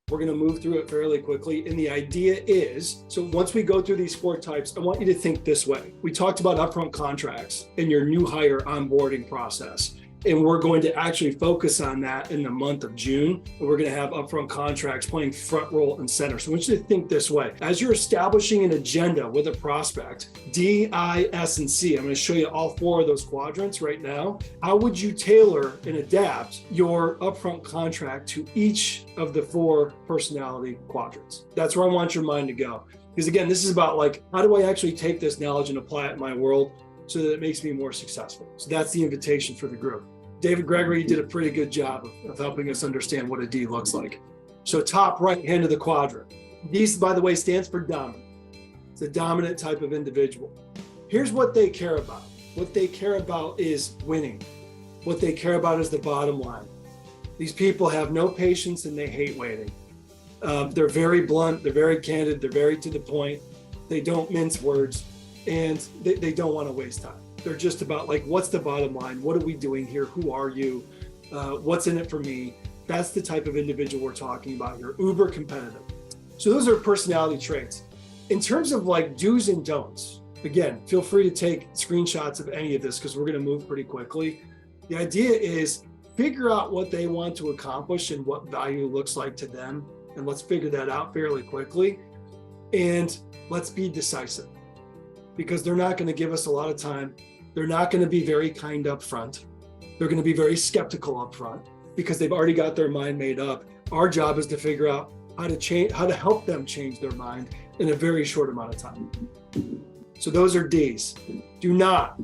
We're going to move through it fairly quickly. And the idea is, so once we go through these 4 types, I want you to think this way. We talked about upfront contracts in your new hire onboarding process. And we're going to actually focus on that in the month of June. And we're going to have upfront contracts playing front role and center. So I want you to think this way. As you're establishing an agenda with a prospect, D, I, S, and C, I'm going to show you all 4 of those quadrants right now. How would you tailor and adapt your upfront contract to each of the 4 personality quadrants? That's where I want your mind to go. Because again, this is about like, how do I actually take this knowledge and apply it in my world so that it makes me more successful? So that's the invitation for the group. David Gregory did a pretty good job of helping us understand what a D looks like. So top right hand of the quadrant. D, by the way, stands for dominant. It's a dominant type of individual. Here's what they care about. What they care about is winning. What they care about is the bottom line. These people have no patience and they hate waiting. They're very blunt, they're very candid, they're very to the point. They don't mince words, and they don't want to waste time. They're just about like, what's the bottom line? What are we doing here? Who are you? What's in it for me? That's the type of individual we're talking about here. Uber competitive. So those are personality traits. In terms of like do's and don'ts, again, feel free to take screenshots of any of this because we're going to move pretty quickly. The idea is figure out what they want to accomplish and what value looks like to them. And let's figure that out fairly quickly. And let's be decisive, because they're not going to give us a lot of time. They're not going to be very kind up front. They're going to be very skeptical up front because they've already got their mind made up. Our job is to figure out how to help them change their mind in a very short amount of time. So those are D's. Do not.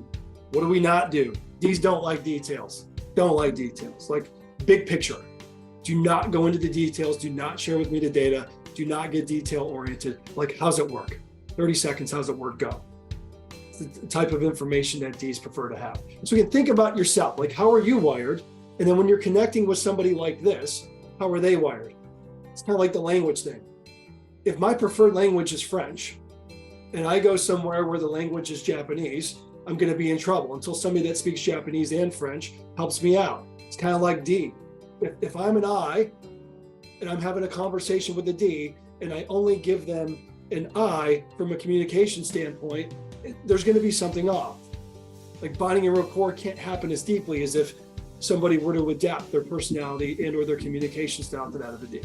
What do we not do? D's don't like details. Don't like details. Like big picture. Do not go into the details. Do not share with me the data. Do not get detail oriented. Like, how's it work? 30 seconds, how's it work go? It's the type of information that D's prefer to have. So you can think about yourself, like how are you wired? And then when you're connecting with somebody like this, how are they wired? It's kind of like the language thing. If my preferred language is French, and I go somewhere where the language is Japanese, I'm going to be in trouble until somebody that speaks Japanese and French helps me out. It's kind of like D. If I'm an I, and I'm having a conversation with a D, and I only give them an I from a communication standpoint, there's going to be something off. Like bonding and rapport can't happen as deeply as if somebody were to adapt their personality and or their communication style to that of a D.